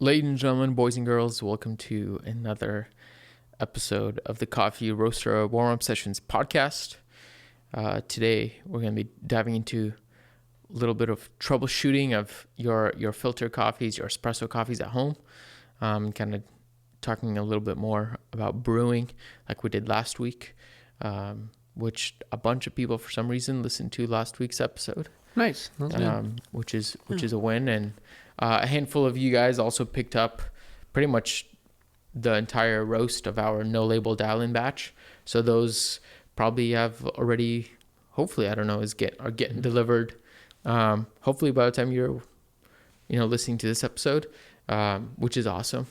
Ladies and gentlemen, boys and girls, welcome to another episode of the Coffee Roaster Warm-Up Sessions podcast. Today, we're going to be diving into a little bit of troubleshooting of your filter coffees, your espresso coffees at home. Kind of talking a little bit more about brewing like we did last week, which a bunch of people for some reason listened to last week's episode. Nice. Which is a win. And a handful of you guys also picked up pretty much the entire roast of our no label dial-in batch. So those probably have already, hopefully, I don't know, are getting delivered. Hopefully by the time you're, listening to this episode, which is awesome.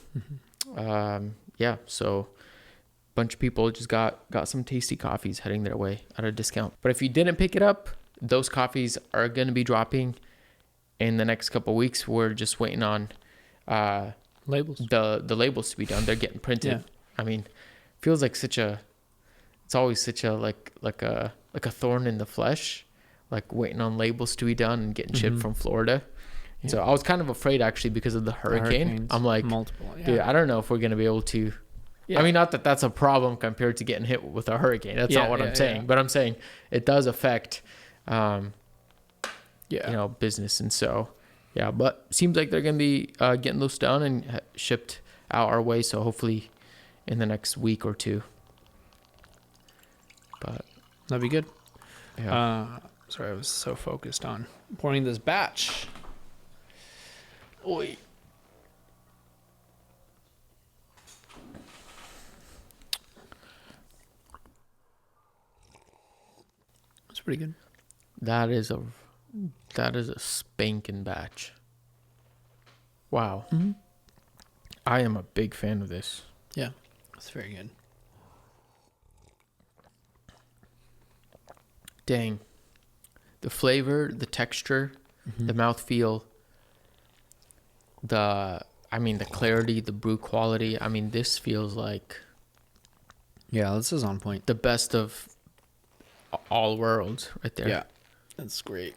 So a bunch of people just got some tasty coffees heading their way at a discount. But if you didn't pick it up, those coffees are going to be dropping in the next couple of weeks. We're just waiting on Labels. The labels to be done. They're getting printed. Yeah. I mean, feels like it's always such a like a thorn in the flesh, like waiting on labels to be done and getting shipped from Florida. Yeah. So I was kind of afraid actually because of the hurricane. I'm like, multiple. Yeah. Dude, I don't know if we're going to be able to. Yeah. I mean, not that that's a problem compared to getting hit with a hurricane. That's not what I'm saying. But I'm saying it does affect business. And so, but seems like they're going to be getting those done and shipped out our way. So hopefully in the next week or two. But That'd be good. Yeah. Sorry, I was so focused on pouring this batch. Oi. That's pretty good. That is a spanking batch. Wow. Mm-hmm. I am a big fan of this. Yeah, that's very good. Dang. The flavor, the texture, the mouthfeel, the clarity, the brew quality. I mean, this feels like Yeah, this is on point. the best of all worlds right there. Yeah, that's great.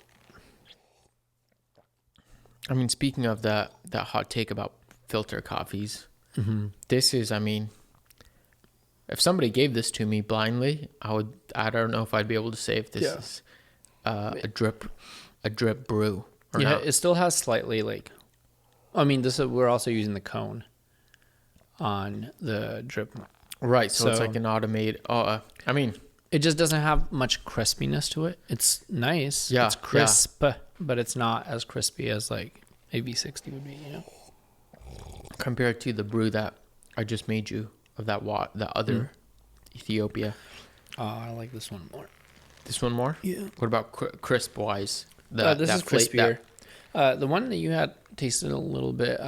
I mean, speaking of that hot take about filter coffees, this is, if somebody gave this to me blindly, I don't know if I'd be able to say if this is a drip brew or not. It still has slightly we're also using the cone on the drip. Right, so it's like an automated. It just doesn't have much crispiness to it. It's nice. Yeah, it's crisp, but it's not as crispy as like a V60 would be, compared to the brew that I just made you of that the other Ethiopia. I like this one more. This one more? Yeah. What about crisp wise? This is crispier. The one that you had tasted a little bit.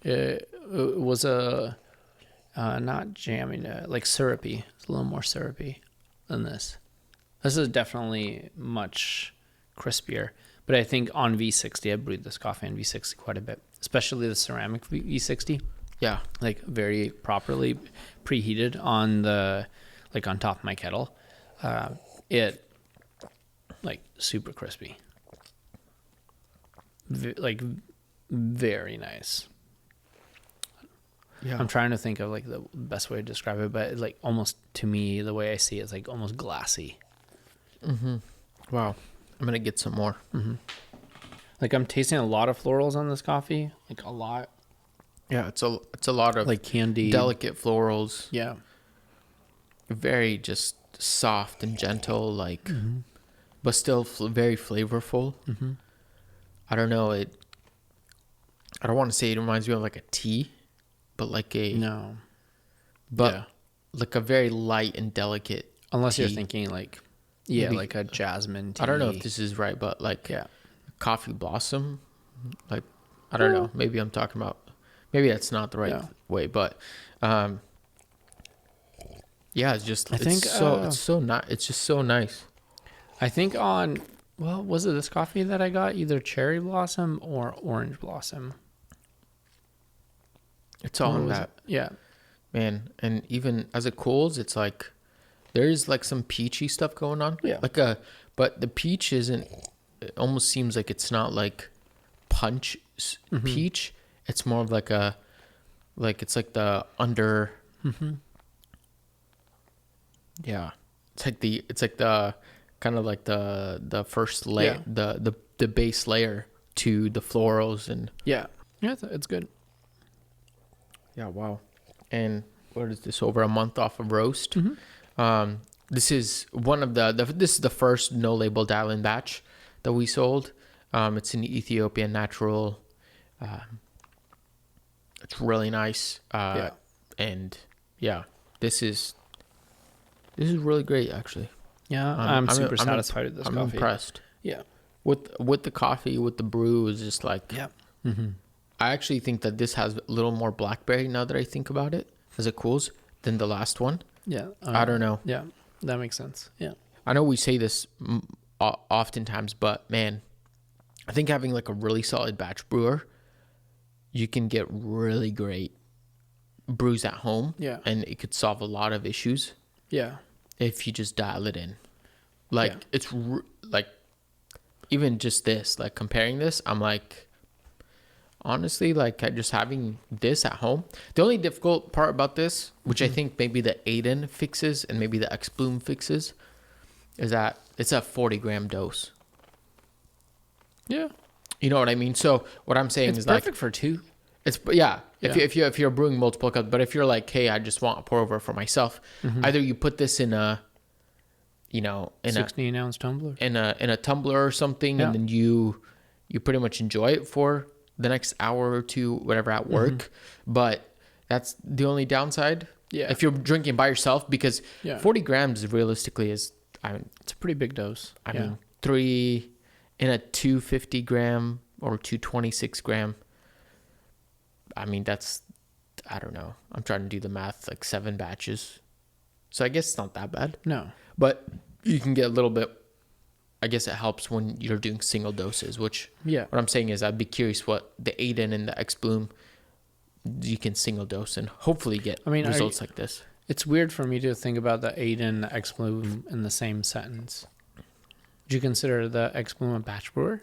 It was not jammy, like syrupy. It's a little more syrupy than this. This is definitely much crispier. But I think on V60, I brewed this coffee on V60 quite a bit, especially the ceramic V60. Yeah. Like very properly preheated on on top of my kettle. It like super crispy. Very nice. Yeah. I'm trying to think of like the best way to describe it, but like almost to me, the way I see it is like almost glassy. Wow. I'm gonna get some more. Like I'm tasting a lot of florals on this coffee, like a lot. Yeah, it's a lot of like candy, delicate florals. Yeah, very just soft and gentle, but still very flavorful. I don't know. I don't want to say it reminds me of like a tea, but like a like a very light and delicate. Unless tea. you're thinking like like a jasmine tea. I don't know if this is right, but coffee blossom. Like I don't know. Maybe I'm talking about. Maybe that's not the right way, but it's just. It's just so nice. I think was it this coffee that I got either cherry blossom or orange blossom? It's all in that. Yeah, man, and even as it cools, it's like there's like some peachy stuff going on. Yeah, but the peach isn't. It almost seems like it's not like punch peach. It's more of like it's like the under. Yeah, it's like the kind of like the first layer, the base layer to the florals and yeah, it's good. yeah, wow. And what is this? Over a month off of roast. This is one of this is the first no label dial-in batch that we sold. It's an Ethiopian natural. It's really nice. And yeah, this is really great actually. Yeah, I'm super satisfied with this coffee. I'm impressed. Yeah. With the coffee, with the brew is just like I actually think that this has a little more blackberry now that I think about it as it cools than the last one. Yeah. I don't know. Yeah, that makes sense. Yeah. I know we say this oftentimes, but man, I think having like a really solid batch brewer, you can get really great brews at home. Yeah. And it could solve a lot of issues. Yeah. If you just dial it in. Like it's like even just this, like comparing this, I'm like, honestly, like just having this at home. The only difficult part about this, which I think maybe the Aiden fixes and maybe the X Bloom fixes, is that it's a 40-gram dose. Yeah. You know what I mean? So what I'm saying is like perfect for two. It's if you're brewing multiple cups, but if you're like, hey, I just want a pour over for myself, either you put this in a 16-ounce tumbler, in a tumbler or something, and then you pretty much enjoy it for the next hour or two, whatever, at work. But that's the only downside. Yeah. If you're drinking by yourself, because 40 grams realistically is, it's a pretty big dose. I mean, 3 in a 250 gram or 226 gram. I mean, that's, I don't know. I'm trying to do the math, like 7 batches. So I guess it's not that bad. No. But you can get a little bit, I guess it helps when you're doing single doses, which what I'm saying is I'd be curious what the Aiden and the X Bloom, you can single dose and hopefully get results like this. It's weird for me to think about the Aiden and the X Bloom in the same sentence. Would you consider the X Bloom a batch brewer?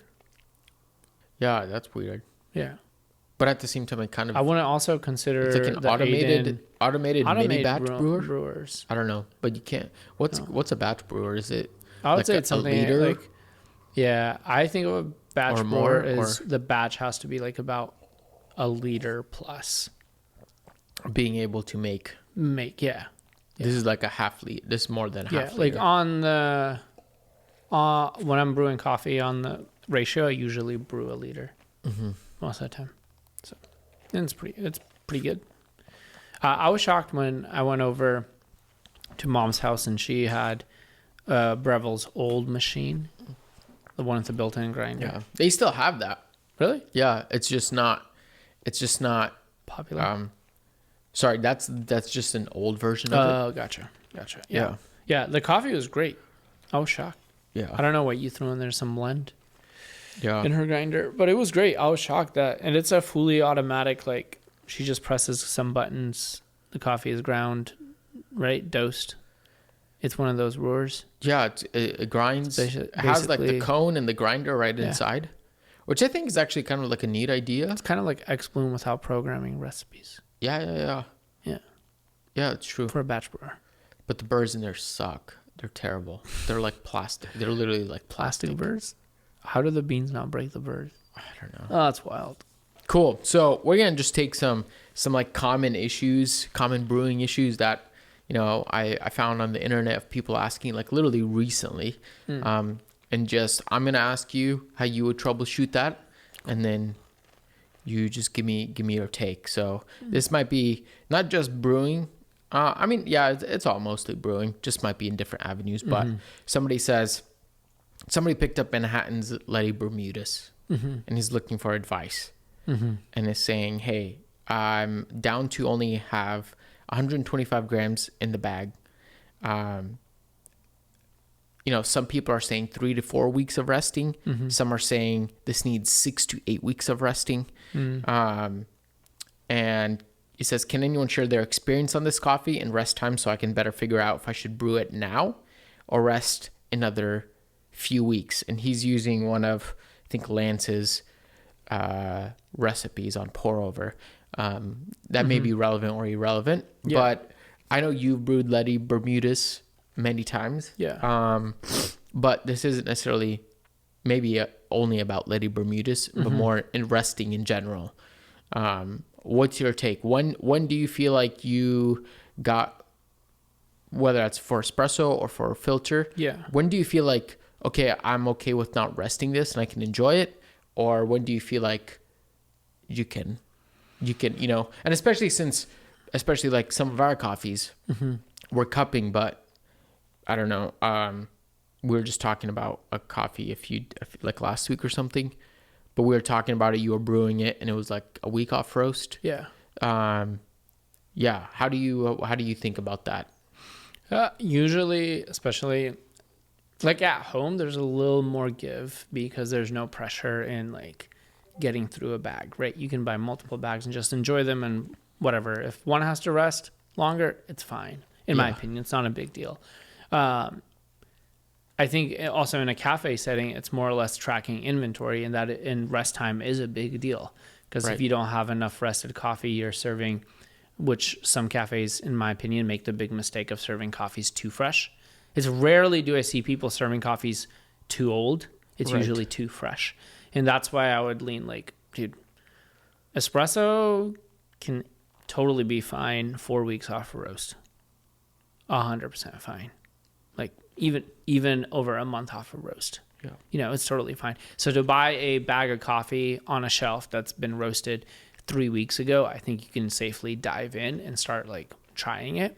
Yeah, that's weird. Yeah. But at the same time, it kind of... I want to also consider it's like an automated mini batch brewers. I don't know, but you can't... What's a batch brewer? Is it I would say it's something liter? Like... Yeah, I think of a batch brewer is the batch has to be like about a liter plus. Being able to make... Yeah. This is like a half liter. This is more than half liter. Like on the... when I'm brewing coffee on the ratio, I usually brew a liter most of the time. So, and it's pretty good. I was shocked when I went over to Mom's house and she had Breville's old machine, the one with the built-in grinder. Yeah, they still have that. Really? Yeah, it's just not popular. Sorry, that's just an old version of it. Oh, gotcha. Yeah. The coffee was great. I was shocked. Yeah. I don't know what you threw in there, some blend. Yeah. In her grinder, but it was great. I was shocked and it's a fully automatic, like she just presses some buttons. The coffee is ground, right? Dosed. It's one of those brewers. Yeah, it grinds. It has like the cone and the grinder right inside, which I think is actually kind of like a neat idea. It's kind of like X Bloom without programming recipes. Yeah, it's true. For a batch brewer. But the burrs in there suck. They're terrible. They're like plastic. They're literally like plastic burrs. How do the beans not break the burrs? I don't know. Oh, that's wild. Cool. So we're gonna just take some like common brewing issues that I found on the internet of people asking like literally recently, and just I'm gonna ask you how you would troubleshoot that, and then you just give me your take. So this might be not just brewing. It's all mostly brewing. Just might be in different avenues. But somebody picked up Manhattan's Letty Bermudez, and he's looking for advice, and is saying, "Hey, I'm down to only have 125 grams in the bag. Some people are saying 3 to 4 weeks of resting. Some are saying this needs 6 to 8 weeks of resting, and." He says, can anyone share their experience on this coffee and rest time so I can better figure out if I should brew it now or rest another few weeks? And he's using one of, I think, Lance's recipes on pour over. That may be relevant or irrelevant, but I know you've brewed Lady Bermudas many times. But this isn't necessarily maybe only about Lady Bermudas, but more in resting in general. What's your take? When do you feel like you got, whether that's for espresso or for a filter? When do you feel like, okay, I'm okay with not resting this and I can enjoy it? Or when do you feel like you can, and especially like some of our coffees, we're cupping, but I don't know. We were just talking about a coffee like last week or something, but we were talking about it. You were brewing it and it was like a week off roast. How do you think about that? Usually, especially like at home, there's a little more give because there's no pressure in like getting through a bag, right? You can buy multiple bags and just enjoy them and whatever. If one has to rest longer, it's fine. In my opinion, it's not a big deal. I think also in a cafe setting, it's more or less tracking inventory, and that in rest time is a big deal. Because if you don't have enough rested coffee, you're serving, which some cafes, in my opinion, make the big mistake of serving coffees too fresh. It's rarely do I see people serving coffees too old. It's usually too fresh. And that's why I would lean like, dude, espresso can totally be fine 4 weeks off a roast. 100% fine. Like even over a month off a roast. It's totally fine. So to buy a bag of coffee on a shelf that's been roasted 3 weeks ago, I think you can safely dive in and start like trying it.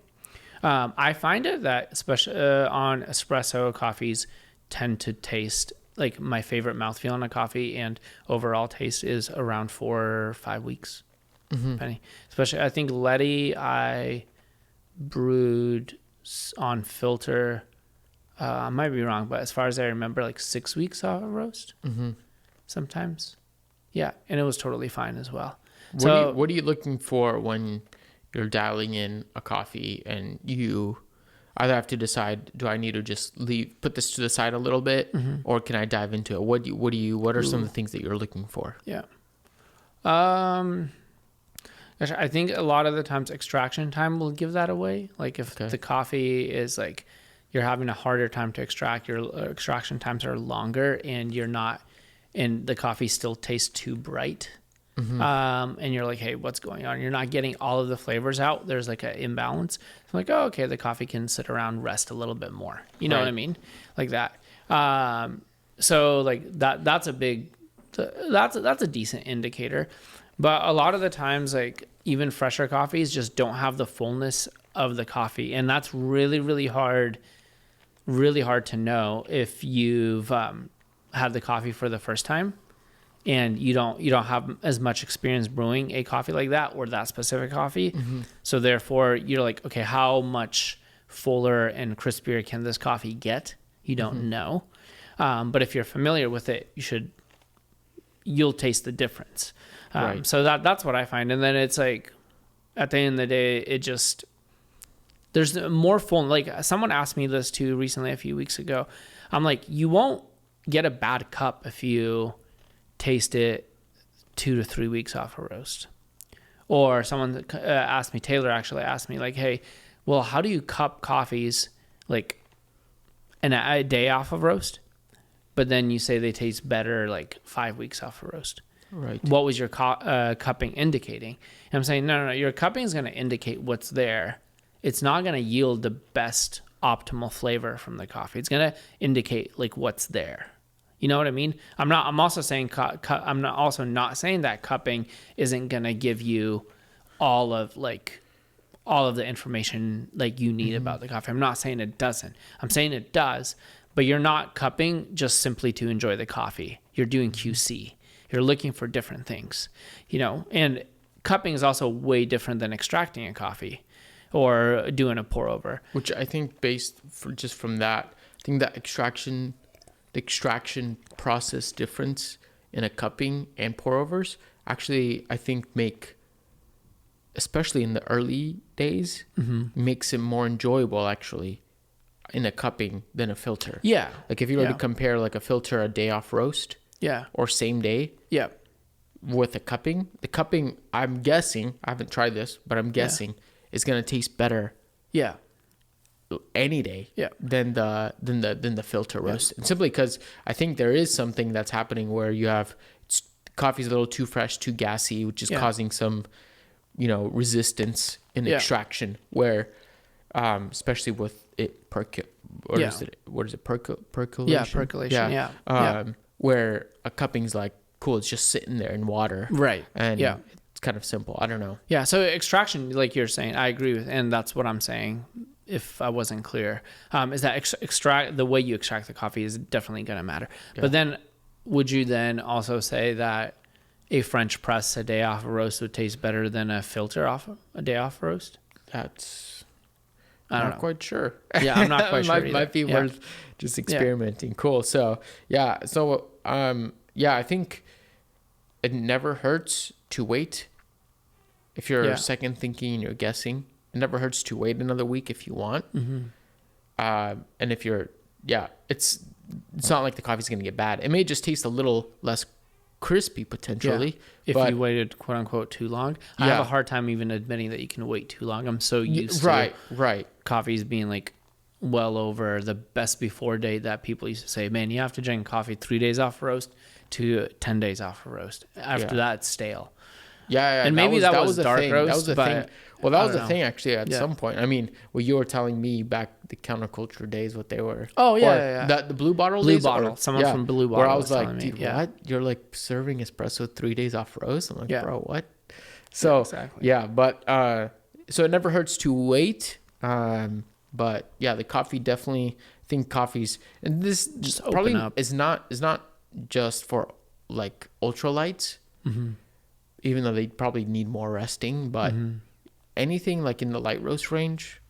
I find it that especially on espresso, coffees tend to taste like my favorite mouthfeel on a coffee and overall taste is around 4 or 5 weeks. Depending. Especially, I think Letty, I brewed on filter. I might be wrong, but as far as I remember, like 6 weeks off a roast. Sometimes. Yeah, and it was totally fine as well. What are you looking for when you're dialing in a coffee and you either have to decide, do I need to just put this to the side a little bit, or can I dive into it? What are some of the things that you're looking for? I think a lot of the times extraction time will give that away. Like if the coffee is like you're having a harder time to extract, your extraction times are longer, and the coffee still tastes too bright. And you're like, hey, what's going on? You're not getting all of the flavors out. There's like an imbalance. I'm like, oh, okay, the coffee can sit around, rest a little bit more. You know what I mean? Like that. So like that's a decent indicator. But a lot of the times, like even fresher coffees just don't have the fullness of the coffee. And that's really, really hard to know if you've had the coffee for the first time and you don't have as much experience brewing a coffee like that or that specific coffee. So therefore you're like, okay, how much fuller and crispier can this coffee get? You don't know. But if you're familiar with it, you'll taste the difference. So that's what I find. And then it's like, at the end of the day, there's more full. Like someone asked me this too recently, a few weeks ago. I'm like, you won't get a bad cup if you taste it 2 to 3 weeks off a roast. Or someone Taylor actually asked me like, hey, well, how do you cup coffees like a day off of roast? But then you say they taste better like 5 weeks off a roast. Right. What was your cupping indicating? And I'm saying, no, your cupping is going to indicate what's there. It's not going to yield the best optimal flavor from the coffee. It's going to indicate like what's there. You know what I mean? I'm also saying not saying that cupping isn't going to give you all of the information like you need about the coffee. I'm not saying it doesn't. I'm saying it does, but you're not cupping just simply to enjoy the coffee. You're doing QC. You're looking for different things, and cupping is also way different than extracting a coffee or doing a pour over. Which I think from that, I think that the extraction process difference in a cupping and pour overs actually, I think especially in the early days, makes it more enjoyable actually in a cupping than a filter. Yeah. Like if you were to compare like a filter a day off roast. Yeah. Or same day. Yeah. with the cupping, I'm guessing, I haven't tried this, but I'm guessing is going to taste better Yeah. any day Yeah. than the filter roast. And simply because I think there is something that's happening where you have coffee's a little too fresh, too gassy, which is causing some, resistance in extraction where, especially with it percolation. Yeah, percolation. Yeah. Where a cupping's like, cool, it's just sitting there in water. Right. And it's kind of simple. I don't know. Yeah. So extraction, like you're saying, I agree with, and that's what I'm saying. If I wasn't clear, is that the way you extract the coffee is definitely going to matter. Yeah. But then, would you then also say that a French press a day off a roast would taste better than a filter off a day off roast? I'm not quite sure. Yeah, I'm not quite sure. Might be worth just experimenting. Yeah. Cool. So I think it never hurts to wait. If you're second thinking, you're guessing. It never hurts to wait another week if you want. Mm-hmm. And if you're, it's not like the coffee's going to get bad. It may just taste a little less crispy potentially. Yeah. If you waited quote unquote too long. I have a hard time even admitting that you can wait too long. I'm so used to coffees being like well over the best before date that people used to say, man, you have to drink coffee 3 days off roast to 10 days off roast. After that, it's stale. Yeah, and maybe that was dark thing. roast. That was the thing. Well, that was the thing actually at some point. I mean, you were telling me back the counterculture days what they were. Oh yeah. The blue bottle. Someone from Blue Bottle. Where I was like, dude, what? You're like serving espresso 3 days off roast? I'm like, bro, what? So exactly. But so it never hurts to wait. But the coffee definitely. I think coffees, and this just probably is not just for like ultralights. Mm-hmm. Even though they probably need more resting, but anything like in the light roast range,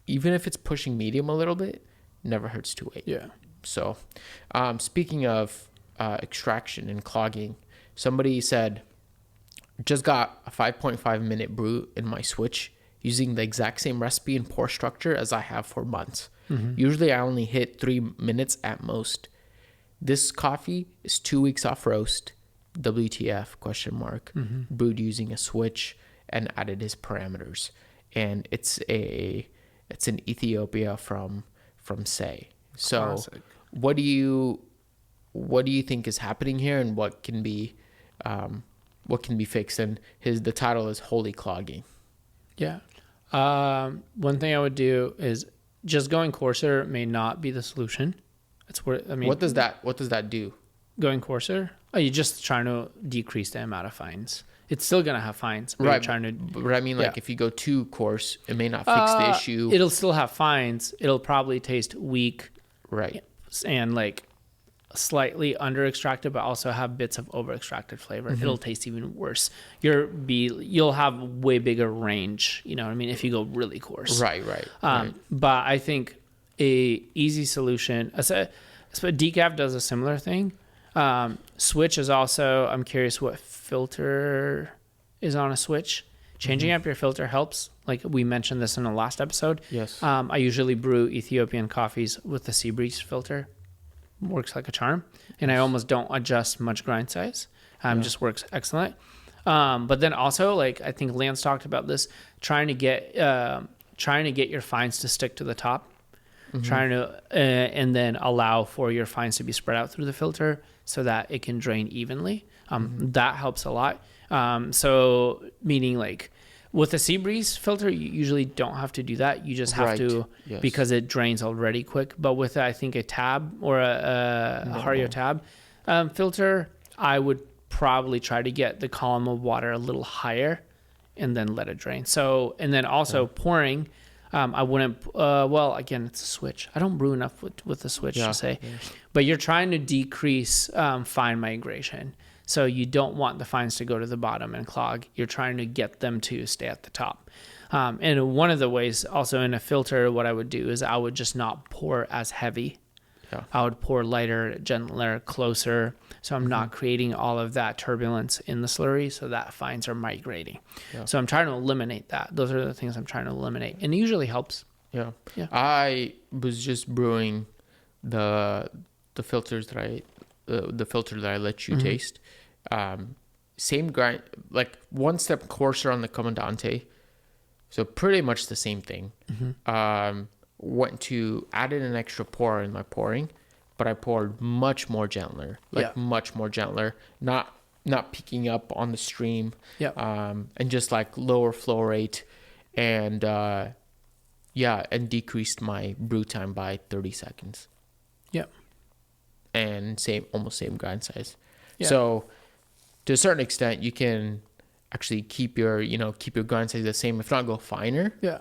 even if it's pushing medium a little bit, never hurts to wait. Yeah. So, speaking of extraction and clogging, somebody said, just got a 5.5 minute brew in my switch using the exact same recipe and pour structure as I have for months. Mm-hmm. Usually I only hit 3 minutes at most. This coffee is 2 weeks off roast. WTF ? Brewed using a switch and added his parameters, and it's in Ethiopia from Say. So classic. What do you think is happening here, and what can be fixed? And the title is Holy Clogging. Yeah. One thing I would do is just going coarser may not be the solution. That's where what does that do? Going coarser? Oh, you're just trying to decrease the amount of fines. It's still going to have fines. But right. But I mean, if you go too coarse, it may not fix the issue. It'll still have fines. It'll probably taste weak. Right. And like slightly under extracted, but also have bits of over extracted flavor. Mm-hmm. It'll taste even worse. You'll have way bigger range. You know what I mean? If you go really coarse. Right. But I think a easy solution, decaf does a similar thing. Switch is also, I'm curious what filter is on a switch. Changing up your filter helps. Like we mentioned this in the last episode. Yes. I usually brew Ethiopian coffees with the sea breeze filter. Works like a charm. And I almost don't adjust much grind size. Just works excellent. But then also, like I think Lance talked about this, trying to get your fines to stick to the top. Mm-hmm. Trying to and then allow for your fines to be spread out through the filter so that it can drain evenly. That helps a lot. So meaning like with a sea breeze filter, you usually don't have to do that. You just have to because it drains already quick. But with I think a tab or a Hario tab filter, I would probably try to get the column of water a little higher and then let it drain. So and then also pouring. I wouldn't, again, it's a switch. I don't brew enough with the switch to say, but you're trying to decrease fine migration. So you don't want the fines to go to the bottom and clog. You're trying to get them to stay at the top. And one of the ways also in a filter, what I would do is I would just not pour as heavy. Yeah. I would pour lighter, gentler, closer. So I'm not creating all of that turbulence in the slurry so that fines are migrating. Yeah. So I'm trying to eliminate that. Those are the things I'm trying to eliminate. And it usually helps. Yeah. I was just brewing the filters that the filter that I let you taste. same grind, like one step coarser on the Comandante. So pretty much the same thing. Went to added an extra pour in my pouring, but I poured much more gentler, much more gentler, not picking up on the stream, and just like lower flow rate, and and decreased my brew time by 30 seconds. Yeah. And almost same grind size. Yeah. So to a certain extent, you can actually keep your grind size the same, if not go finer. Yeah.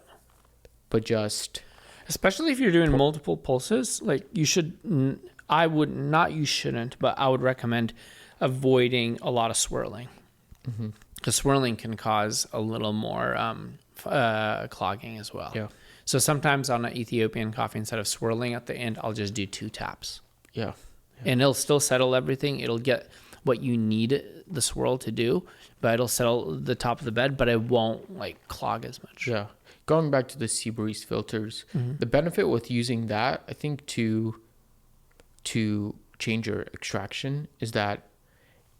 But just, especially if you're doing multiple pulses, like you should, I would not, you shouldn't, but I would recommend avoiding a lot of swirling. Because swirling can cause a little more clogging as well. Yeah. So sometimes on an Ethiopian coffee, instead of swirling at the end, I'll just do 2 taps. Yeah. And it'll still settle everything. It'll get what you need the swirl to do, but it'll settle the top of the bed, but it won't like clog as much. Yeah. Going back to the Sea Breeze filters, the benefit with using that, I think, to change your extraction is that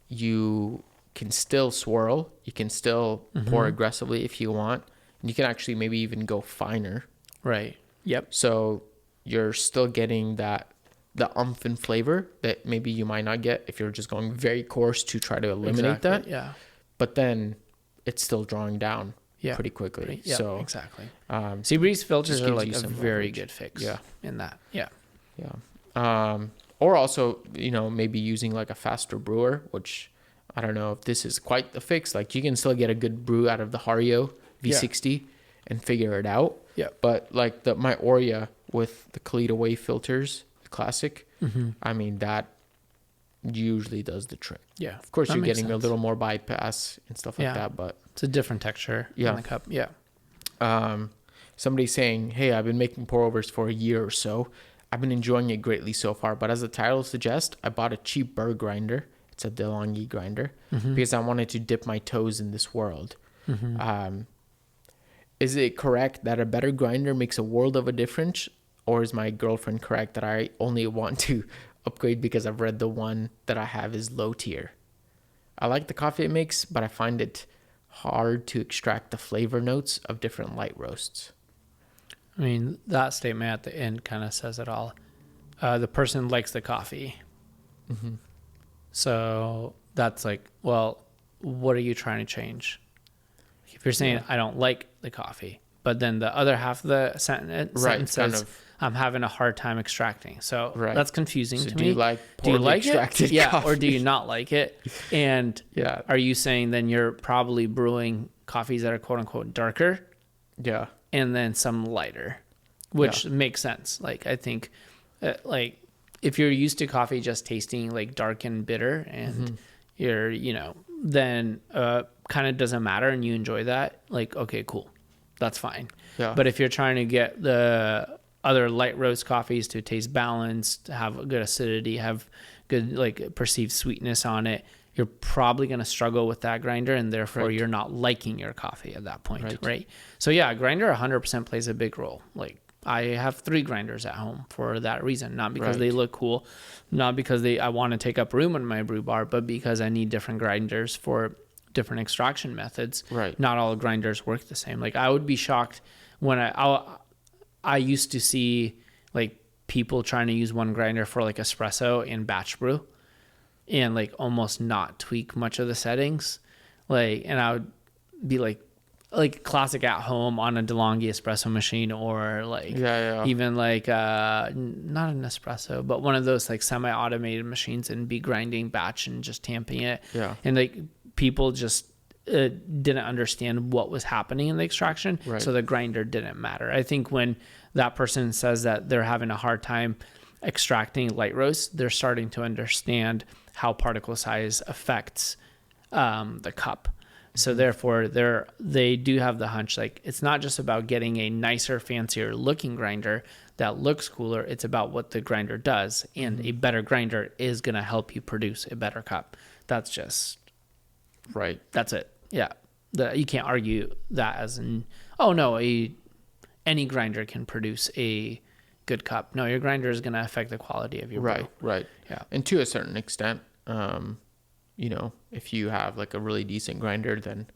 you can still swirl, you can still pour aggressively if you want, and you can actually maybe even go finer. Right. Yep. So you're still getting the umph and flavor that maybe you might not get if you're just going very coarse to try to eliminate that. Yeah. But then it's still drawing down pretty quickly. Yeah, so exactly. Sea Breeze filters are like a very leverage. good fix. Yeah. In that. Yeah. Yeah. Or also, maybe using like a faster brewer, which I don't know if this is quite the fix. Like you can still get a good brew out of the Hario V60 and figure it out. Yeah. But like my Oria with the Kalita Wave filters, the classic, I mean, that usually does the trick. Yeah. Of course, you're getting a little more bypass and stuff like that, but it's a different texture in the cup. Yeah. Somebody saying, hey, I've been making pour overs for a year or so. I've been enjoying it greatly so far, but as the title suggests, I bought a cheap burr grinder. It's a DeLonghi grinder because I wanted to dip my toes in this world. Is it correct that a better grinder makes a world of a difference, or is my girlfriend correct that I only want to upgrade because I've read the one that I have is low tier? I like the coffee it makes, but I find it hard to extract the flavor notes of different light roasts. I mean, that statement at the end kind of says it all. The person likes the coffee. So that's like, well, what are you trying to change? If you're saying, I don't like the coffee, but then the other half of the sentence says, I'm having a hard time extracting. So that's confusing to me. Do you like extracted it? coffee? Or do you not like it? And are you saying then you're probably brewing coffees that are quote unquote darker? Yeah. And then some lighter, which makes sense. Like, I think like if you're used to coffee just tasting like dark and bitter and you're, then kind of doesn't matter and you enjoy that, like, okay, cool. That's fine. Yeah. But if you're trying to get the other light roast coffees to taste balanced, have a good acidity, have good like perceived sweetness on it, you're probably going to struggle with that grinder, and therefore you're not liking your coffee at that point, right? So yeah, grinder 100% plays a big role. Like I have 3 grinders at home for that reason, not because they look cool, not because I want to take up room in my brew bar, but because I need different grinders for different extraction methods. Right. Not all grinders work the same. Like I would be shocked when I used to see like people trying to use one grinder for like espresso and batch brew and like almost not tweak much of the settings. Like, and I would be like classic at home on a DeLonghi espresso machine, or like even like not an espresso, but one of those like semi-automated machines, and be grinding batch and just tamping it. Yeah. And like people just didn't understand what was happening in the extraction. Right. So the grinder didn't matter. I think when that person says that they're having a hard time extracting light roast, they're starting to understand how particle size affects the cup. So therefore they do have the hunch, like it's not just about getting a nicer, fancier looking grinder that looks cooler. It's about what the grinder does, and a better grinder is going to help you produce a better cup. That's just right. That's it. Yeah. You can't argue that as any grinder can produce a good cup. No, your grinder is going to affect the quality of your brew. Right. Yeah. And to a certain extent, if you have like a really decent grinder, then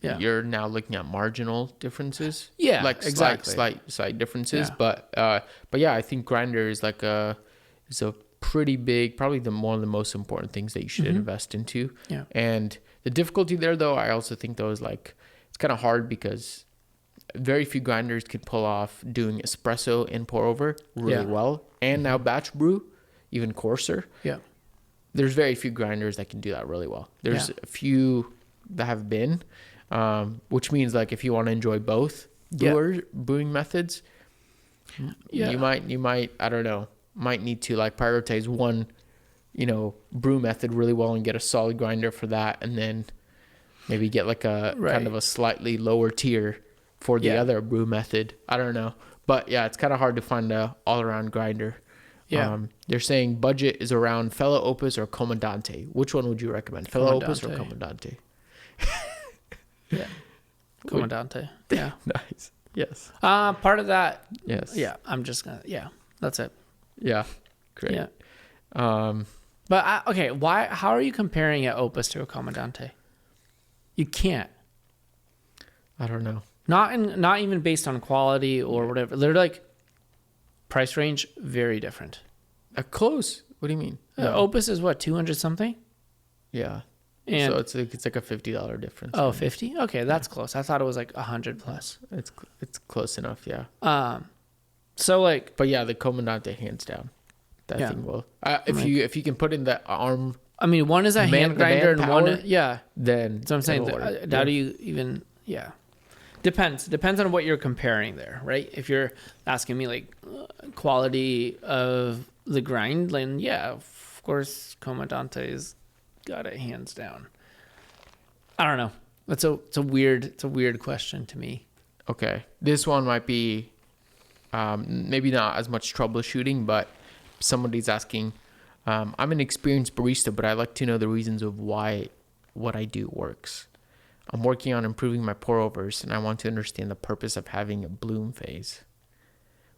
Yeah. you're now looking at marginal differences. Yeah, Like exactly. slight differences. Yeah. But yeah, I think grinder is is a pretty big, probably one of the most important things that you should invest into. Yeah. And the difficulty there, though, I also think though is like it's kind of hard because very few grinders can pull off doing espresso and pour over really well, and now batch brew, even coarser. Yeah. There's very few grinders that can do that really well. There's a few that have been, which means like if you want to enjoy both brewing methods, you might I don't know, might need to like prioritize one, brew method really well and get a solid grinder for that, and then maybe get like a kind of a slightly lower tier for the other brew method. I don't know, but yeah, it's kind of hard to find a all around grinder. Yeah. They're saying budget is around Fellow Opus or Comandante. Which one would you recommend? Fellow Opus or Comandante? Yeah. Comandante. Yeah. Nice. Yes. Part of that. Yes. Yeah. I'm just gonna. Yeah. That's it. Yeah. Great. Yeah. But okay. Why? How are you comparing an Opus to a Comandante? You can't. I don't know. Not even based on quality or whatever. They're like price range very different. Close. What do you mean? Opus is what, 200 something? Yeah. And so it's like a $50 difference. Oh, 50? Okay, that's close. I thought it was like 100 plus. It's close enough, yeah. So like, but yeah, the Comandante hands down. That thing will. If you can put in the arm. I mean, one is a hand grinder and power, one, Then so I'm saying, how do you even? Yeah. Depends on what you're comparing there, right? If you're asking me like quality of the grind, then yeah, of course, Comandante's got it hands down. I don't know. It's a weird question to me. Okay, this one might be maybe not as much troubleshooting, but somebody's asking. I'm an experienced barista, but I like to know the reasons of why what I do works. I'm working on improving my pour overs, and I want to understand the purpose of having a bloom phase.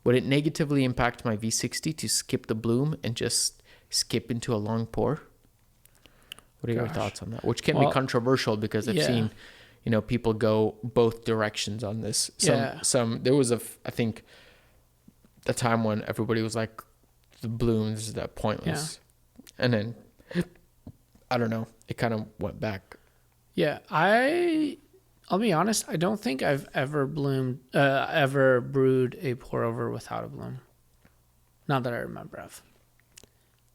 Would it negatively impact my V60 to skip the bloom and just skip into a long pour? What are your thoughts on that? Which can be controversial because I've seen, people go both directions on this. There was I think a time when everybody was like, the blooms is that pointless. And then, I don't know, it kind of went back. Yeah, I'll be honest. I don't think I've ever brewed a pour over without a bloom. Not that I remember of.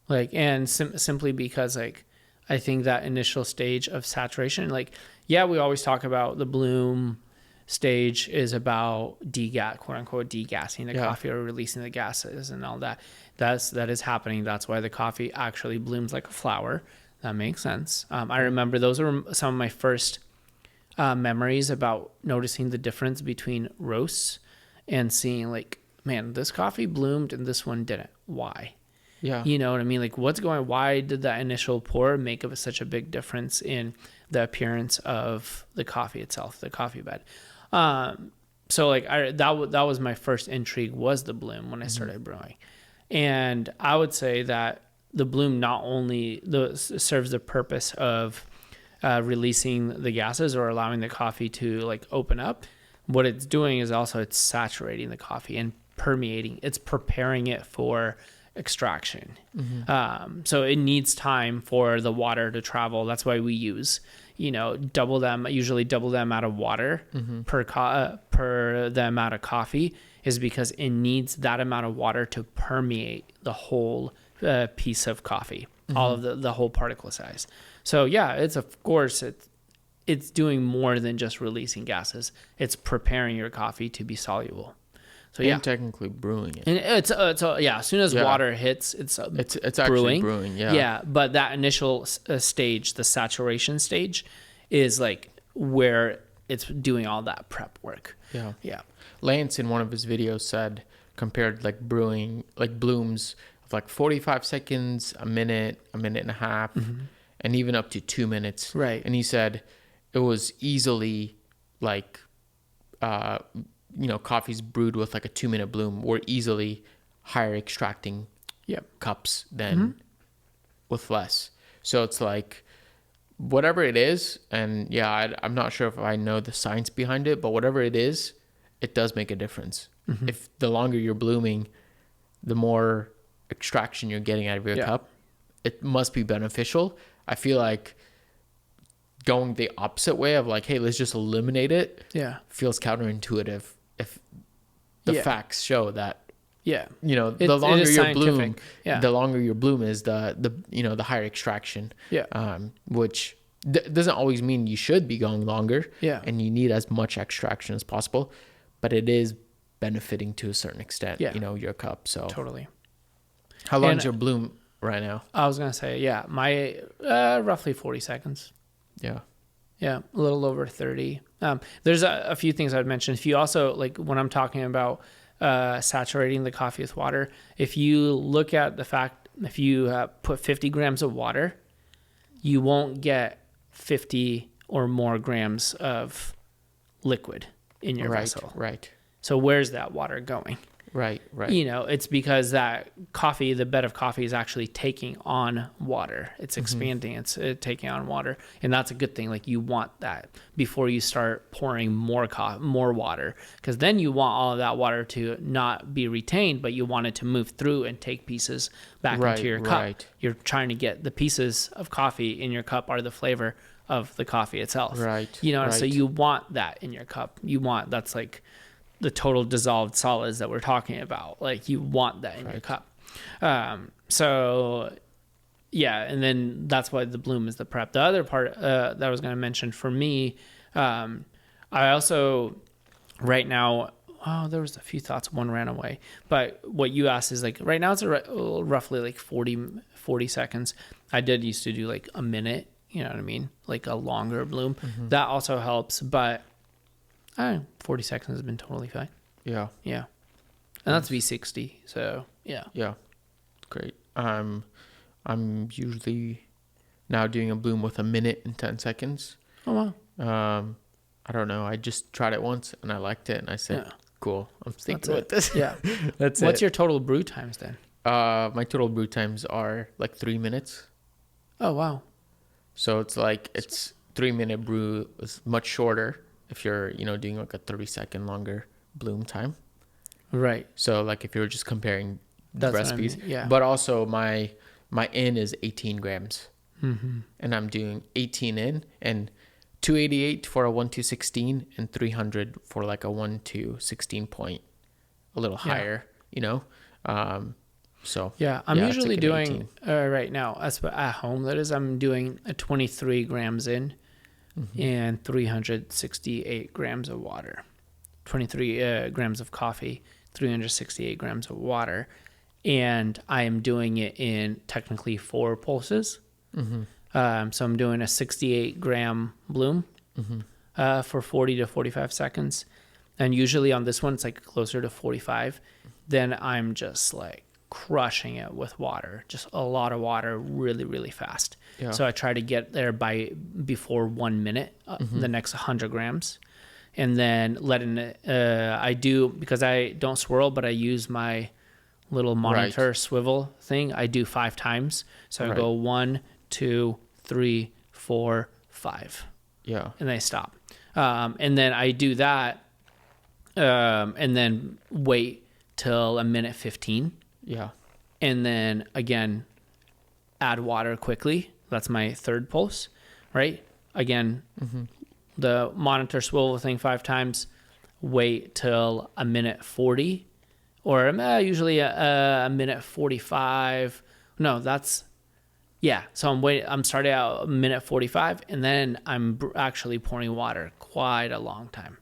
Like, and simply because like, I think that initial stage of saturation, like, yeah, we always talk about the bloom stage is about quote unquote degassing the coffee or releasing the gases and all that. That is happening. That's why the coffee actually blooms like a flower. That makes sense. I remember those are some of my first memories about noticing the difference between roasts and seeing like, man, this coffee bloomed and this one didn't. Why? Yeah. You know what I mean? Like why did that initial pour make such a big difference in the appearance of the coffee itself, the coffee bed? So like that was my first intrigue was the bloom when I started brewing. And I would say that the bloom not only serves the purpose of releasing the gases or allowing the coffee to like open up. What it's doing is also it's saturating the coffee and permeating. It's preparing it for extraction. So it needs time for the water to travel. That's why we use, usually double the amount of water per the amount of coffee is because it needs that amount of water to permeate the whole piece of coffee, all of the whole particle size. So yeah, it's doing more than just releasing gases. It's preparing your coffee to be soluble. So and technically brewing it. And it's as soon as water hits, it's actually brewing. Yeah. But that initial stage, the saturation stage, is like where it's doing all that prep work. Yeah. Lance in one of his videos compared like brewing, like blooms of like 45 seconds, a minute and a half, and even up to 2 minutes. Right. And he said it was easily like, coffees brewed with like a 2-minute bloom were easily higher extracting cups than with less. So it's like whatever it is, and yeah, I'm not sure if I know the science behind it, but whatever it is, it does make a difference. If the longer you're blooming, the more extraction you're getting out of your cup, it must be beneficial. I feel like going the opposite way of like, hey, let's just eliminate it, feels counterintuitive if the facts show that, you know, the longer your bloom, the longer your bloom is, the you know, the higher extraction, which doesn't always mean you should be going longer, and you need as much extraction as possible, but it is benefiting to a certain extent, you know, your cup. So totally. How long is your bloom right now? I was gonna say, my roughly 40 seconds. A little over 30. There's a few things I'd mention. If you also, like when I'm talking about saturating the coffee with water, if you look at the fact, if you put 50 grams of water, you won't get 50 or more grams of liquid in your vessel. Right. So where's that water going? Right. You know, it's because that coffee, the bed of coffee is actually taking on water. It's expanding, it's taking on water. And that's a good thing. Like you want that before you start pouring more water, because then you want all of that water to not be retained, but you want it to move through and take pieces back into your cup. You're trying to get the pieces of coffee in your cup are the flavor of the coffee itself. You know, so you want that in your cup. That's like the total dissolved solids that we're talking about. Like you want that in your cup. So yeah. And then that's why the bloom is the prep. The other part that I was going to mention for me, I also right now, there was a few thoughts. One ran away, but what you asked is like, right now it's roughly like 40 seconds. I did used to do like a minute, you know what I mean? Like a longer bloom. That also helps, but 40 seconds has been totally fine. Yeah. And that's V60. So yeah. Great. I'm usually now doing a bloom with a minute and 10 seconds. Oh wow. I don't know. I just tried it once and I liked it and I said, cool, I'm sticking with this. That's What's your total brew times then? My total brew times are like 3 minutes. Oh wow. So it's like, it's 3 minute brew is much shorter if you're, you know, doing like a 30-second longer bloom time. Right. So like if you're just comparing the recipes, yeah. But also my in is 18 grams, and I'm doing 18 in and 288 for a 1-2-16 and 300 for like a 1-2-16 point, a little higher, you know. So I'm usually doing right now at home. That is, I'm doing a 23 grams in. And 368 grams of water, 23 grams of coffee, 368 grams of water. And I am doing it in technically 4 pulses. So I'm doing a 68 gram bloom for 40 to 45 seconds. And usually on this one, it's like closer to 45. Then I'm just like crushing it with water, just a lot of water, really, really fast. So I try to get there before 1 minute, the next 100 grams, and then letting it. I do, because I don't swirl, but I use my little monitor swivel thing. I do 5 times, so I go 1, 2, 3, 4, 5. And then I stop, and then I do that, and then wait till a minute 15. And then again, add water quickly. That's my third pulse, right? Again, the monitor swivel thing 5 times, wait till a minute 40, or usually a minute 45. No, that's, so I'm starting out a minute 45, and then I'm actually pouring water quite a long time.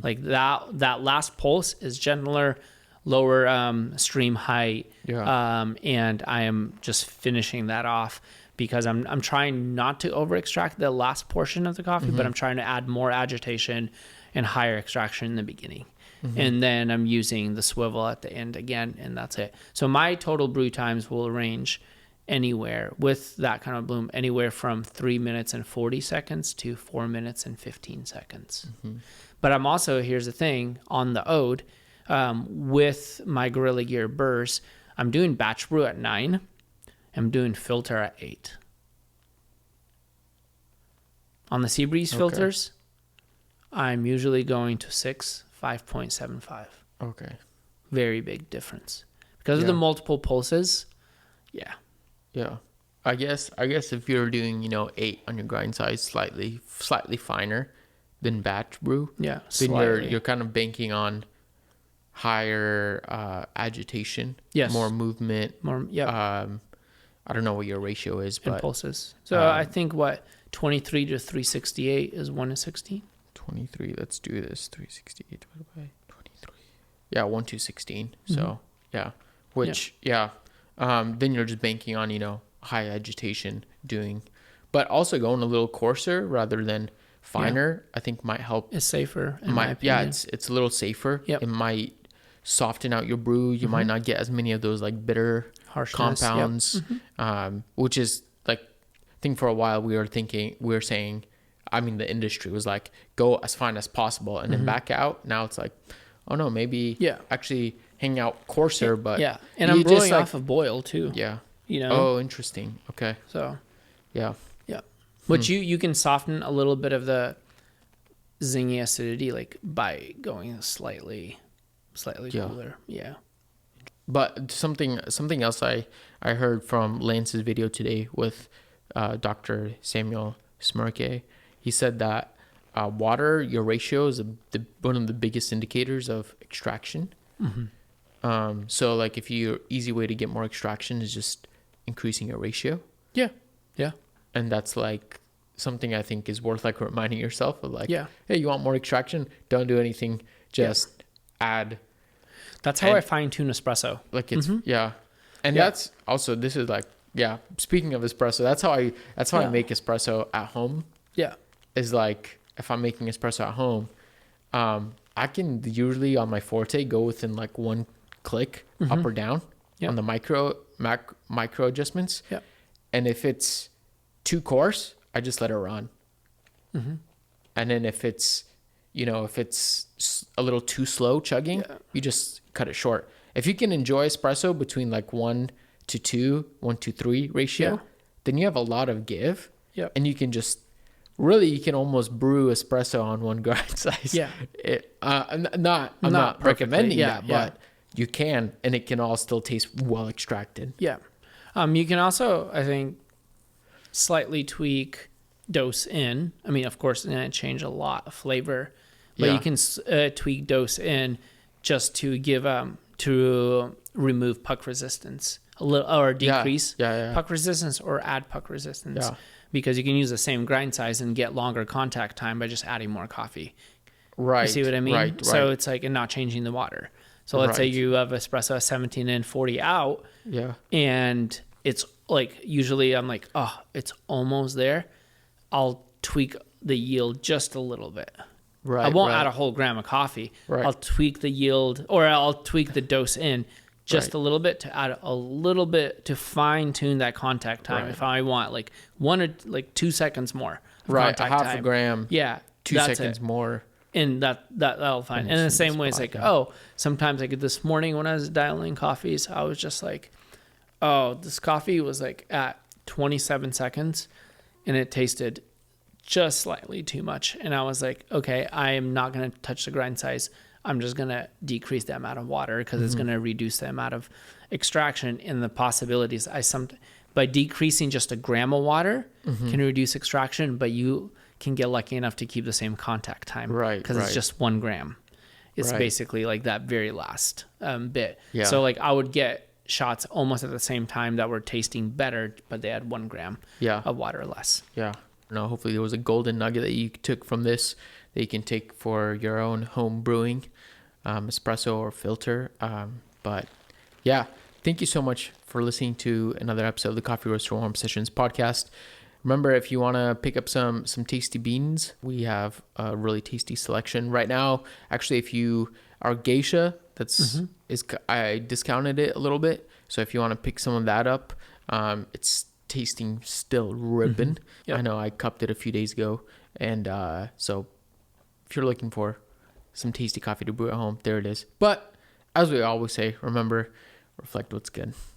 Like that last pulse is gentler, lower stream height, and I am just finishing that off because I'm trying not to over extract the last portion of the coffee, but I'm trying to add more agitation and higher extraction in the beginning. And then I'm using the swivel at the end again, and that's it. So my total brew times will range anywhere with that kind of bloom, anywhere from 3 minutes and 40 seconds to 4 minutes and 15 seconds. But I'm also, here's the thing, on the Ode, with my Gorilla Gear burrs, I'm doing batch brew at 9. I'm doing filter at 8. On the Seabreeze Okay. filters, I'm usually going to 5.75. Okay. Very big difference. Because of Yeah. the multiple pulses, yeah. Yeah. I guess if you're doing, 8 on your grind size, slightly finer than batch brew, Yeah, then slightly. you're kind of banking on higher agitation, Yes. more movement. More, yeah. I don't know what your ratio is, And but pulses. So I think 23 to 368 is 1 to 16. 23. Let's do this. 368 divided by 23. Yeah, 1 to 16. So yeah, which then you're just banking on high agitation doing, but also going a little coarser rather than finer. I think might help. It's safer in my opinion. It's a little safer. Yep. It might soften out your brew. You might not get as many of those like bitter Harshness, compounds, which is like, I think for a while we were saying, I mean, the industry was like, go as fine as possible and then back out. Now it's like, oh no, maybe actually hang out coarser, but and I'm brewing off of boil too. Yeah. You know. Oh, interesting. Okay. So. Yeah. Yeah. Which you can soften a little bit of the zingy acidity like by going slightly cooler. Yeah. But something else I heard from Lance's video today with Dr. Samuel Smirke. He said that water, your ratio is one of the biggest indicators of extraction. So like if your easy way to get more extraction is just increasing your ratio. Yeah. Yeah. And that's like something I think is worth like reminding yourself of like, hey, you want more extraction? Don't do anything. Just add. That's how I fine tune espresso. Like it's and that's also, this is like, speaking of espresso, that's how I make espresso at home. Yeah. Is like, if I'm making espresso at home, I can usually on my forte go within like one click up or down on the micro adjustments. Yeah. And if it's too coarse, I just let it run. And then if it's a little too slow chugging, you just cut it short. If you can enjoy espresso between like 1 to 2, 1 to 3 ratio, then you have a lot of give. Yep. And you can just you can almost brew espresso on one grind size. Yeah. I'm not recommending that, but you can, and it can all still taste well extracted. Yeah. You can also, I think, slightly tweak dose in. I mean, of course, it's going to change a lot of flavor, but you can tweak dose in just to give to remove puck resistance a little, or decrease puck resistance, or add puck resistance, because you can use the same grind size and get longer contact time by just adding more coffee. Right. You see what I mean? Right. So it's like, and not changing the water. So let's say you have espresso 17 in, 40 out. Yeah. And it's like, usually I'm like, oh, it's almost there. I'll tweak the yield just a little bit. Right. I won't add a whole gram of coffee. Right. I'll tweak the yield, or I'll tweak the dose in just a little bit to add a little bit to fine tune that contact time. Right. If I want like 1 or like 2 seconds more. Right. A half a gram. Yeah. 2 seconds more. And that'll fine. And in the same way, it's like, sometimes like this morning when I was dialing coffees, I was just like, oh, this coffee was like at 27 seconds and it tasted just slightly too much. And I was like, okay, I am not going to touch the grind size. I'm just going to decrease the amount of water because it's going to reduce the amount of extraction and the possibilities. By decreasing just a gram of water can reduce extraction, but you can get lucky enough to keep the same contact time. Right. Because it's just 1 gram. It's basically like that very last bit. Yeah. So like I would get shots almost at the same time that were tasting better, but they had 1 gram of water less. Yeah. No, hopefully there was a golden nugget that you took from this that you can take for your own home brewing, espresso or filter. But yeah, thank you so much for listening to another episode of the Coffee Roaster Warm Sessions podcast. Remember, if you want to pick up some tasty beans, we have a really tasty selection right now. Actually, if you are geisha, I discounted it a little bit. So if you want to pick some of that up, it's tasting still ripping. Yep. I know I cupped it a few days ago, and so if you're looking for some tasty coffee to brew at home, there it is. But as we always say, remember, reflect what's good.